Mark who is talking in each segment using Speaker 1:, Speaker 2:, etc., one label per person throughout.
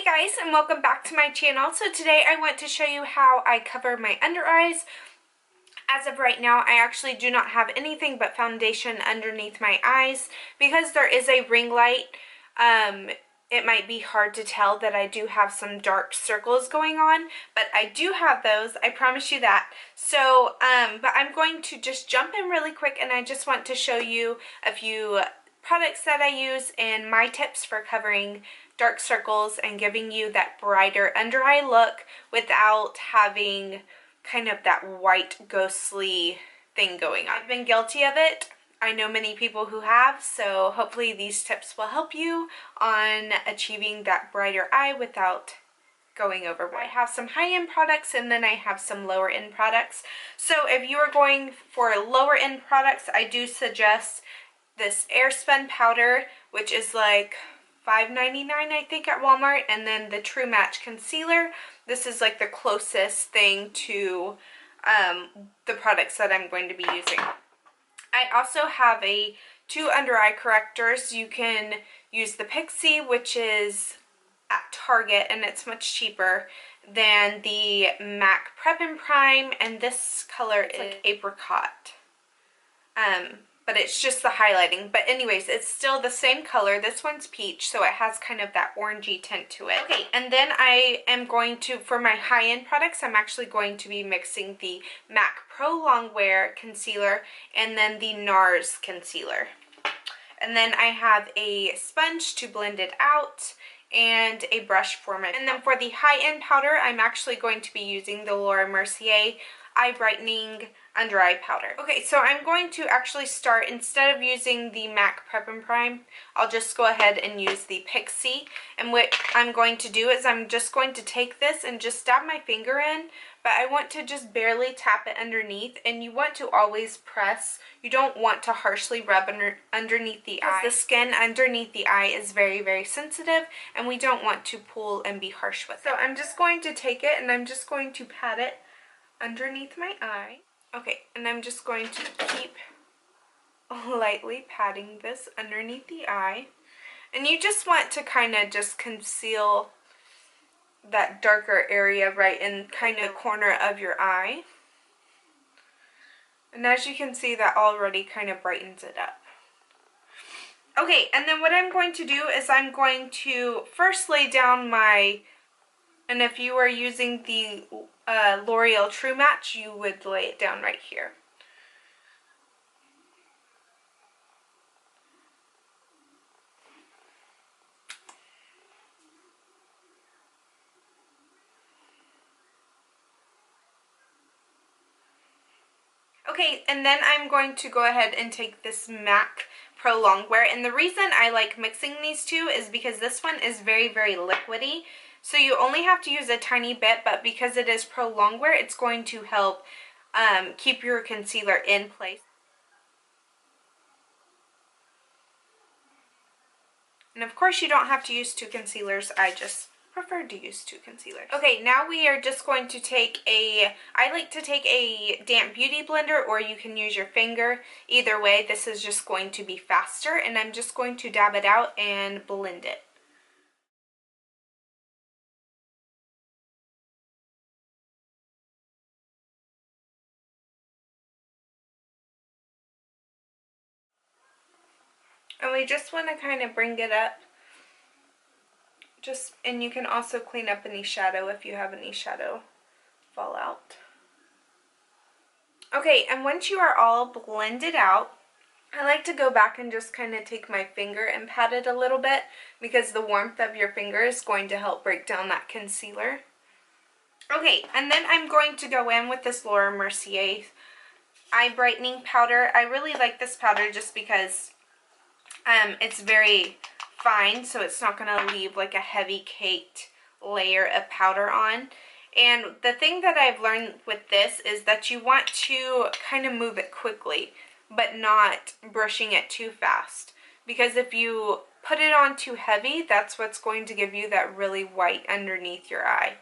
Speaker 1: Hey guys, and welcome back to my channel. So today I want to show you how I cover my under eyes. As of right now, I actually do not have anything but foundation underneath my eyes. Because there is a ring light, it might be hard to tell that I do have some dark circles going on, but I do have those, I promise you that. So, but I'm going to just jump in really quick, and I just want to show you a few products that I use and my tips for covering dark circles and giving you that brighter under eye look without having kind of that white ghostly thing going on. I've been guilty of it. I know many people who have, so hopefully these tips will help you on achieving that brighter eye without going overboard. I have some high-end products and then I have some lower-end products. So if you are going for lower-end products, I do suggest this Airspun Powder, which is like $5.99 I think at Walmart, and then the True Match Concealer. This is like the closest thing to the products that I'm going to be using. I also have two under eye correctors. You can use the Pixie, which is at Target, and it's much cheaper than the MAC Prep and Prime, and this color is like apricot. But it's just the highlighting. But anyways, it's still the same color. This one's peach, so it has kind of that orangey tint to it. Okay, and then I am going to, for my high-end products, I'm actually going to be mixing the MAC Pro Longwear Concealer and then the Nars Concealer. And then I have a sponge to blend it out and a brush for my... And then for the high-end powder, I'm actually going to be using the Mercier Eye Brightening Under Eye Powder. Okay, so I'm going to actually start, instead of using the MAC Prep and Prime, I'll just go ahead and use the Pixie. And what I'm going to do is I'm just going to take this and just stab my finger in, but I want to just barely tap it underneath, and you want to always press. You don't want to harshly rub underneath the eye. The skin underneath the eye is very, very sensitive, and we don't want to pull and be harsh with it. So I'm just going to take it and I'm just going to pat it underneath my eye. Okay, and I'm just going to keep lightly patting this underneath the eye. And you just want to kind of just conceal that darker area right in kind of the corner of your eye. And as you can see, that already kind of brightens it up. Okay, and then what I'm going to do is I'm going to first lay down my... And if you are using the L'Oreal True Match, you would lay it down right here. Okay, and then I'm going to go ahead and take this MAC Pro Longwear. And the reason I like mixing these two is because this one is very, very liquidy. So you only have to use a tiny bit, but because it is Pro Longwear, it's going to help keep your concealer in place. And of course you don't have to use two concealers, I just prefer to use two concealers. Okay, now we are just going to take I like to take a damp beauty blender, or you can use your finger. Either way, this is just going to be faster, and I'm just going to dab it out and blend it. And we just want to kind of bring it up. And you can also clean up any shadow if you have any shadow fallout. Okay, and once you are all blended out, I like to go back and just kind of take my finger and pat it a little bit, because the warmth of your finger is going to help break down that concealer. Okay, and then I'm going to go in with this Mercier Eye Brightening Powder. I really like this powder just because it's very fine, so it's not going to leave like a heavy caked layer of powder on. And the thing that I've learned with this is that you want to kind of move it quickly, but not brushing it too fast. Because if you put it on too heavy, that's what's going to give you that really white underneath your eye.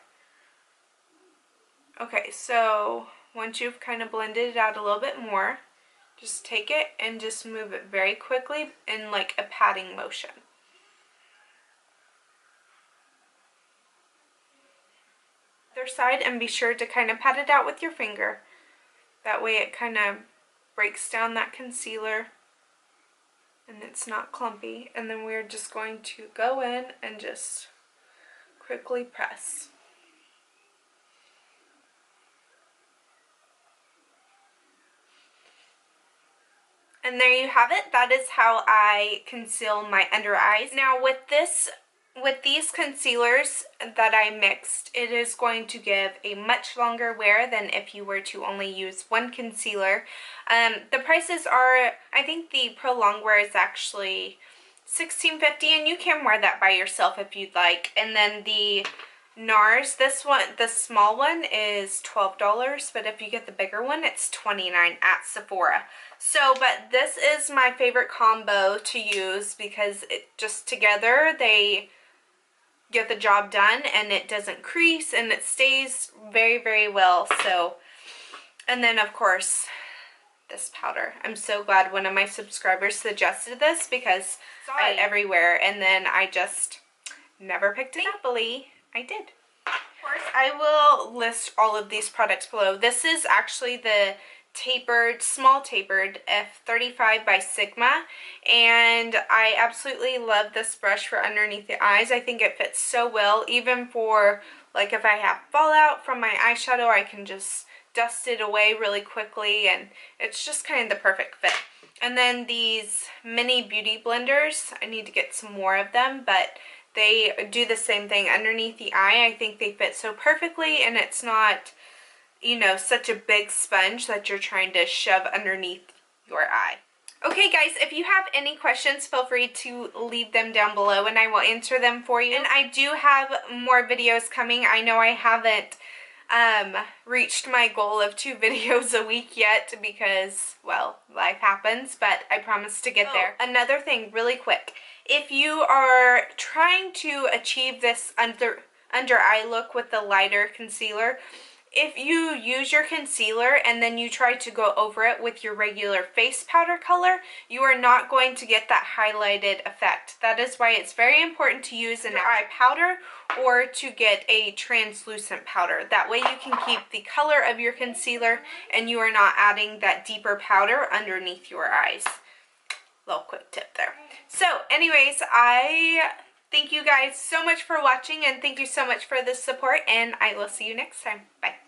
Speaker 1: Okay, so once you've kind of blended it out a little bit more, just take it and just move it very quickly in like a patting motion. other side, and be sure to kind of pat it out with your finger. That way it kind of breaks down that concealer and it's not clumpy. And then we're just going to go in and just quickly press. And there you have it. That is how I conceal my under eyes. Now with these concealers that I mixed, it is going to give a much longer wear than if you were to only use one concealer. The prices are, I think the Pro Longwear is actually $16.50, and you can wear that by yourself if you'd like. And then the Nars, this one, the small one is $12, but if you get the bigger one, it's $29 at Sephora. So, but this is my favorite combo to use because it just together, they get the job done and it doesn't crease and it stays very, very well. So, and then of course, this powder. I'm so glad one of my subscribers suggested this because I saw it everywhere and then I just never picked it up. Happily, I did. Of course, I will list all of these products below. This is actually the Tappered, small Tappered F35 by Sigma, and I absolutely love this brush for underneath the eyes. I think it fits so well, even for like if I have fallout from my eyeshadow, I can just dust it away really quickly, and it's just kind of the perfect fit. And then these mini beauty blenders, I need to get some more of them, but they do the same thing underneath the eye. I think they fit so perfectly, and it's not, you know, such a big sponge that you're trying to shove underneath your eye. Okay guys, if you have any questions, feel free to leave them down below and I will answer them for you. And I do have more videos coming. I know I haven't reached my goal of 2 videos a week yet because, well, life happens, but I promise to get there. Another thing, really quick, if you are trying to achieve this under eye look with the lighter concealer, if you use your concealer and then you try to go over it with your regular face powder color, you are not going to get that highlighted effect. That is why it's very important to use an eye powder or to get a translucent powder. That way you can keep the color of your concealer and you are not adding that deeper powder underneath your eyes. Little quick tip there. So anyways, I thank you guys so much for watching and thank you so much for the support, and I will see you next time. Bye.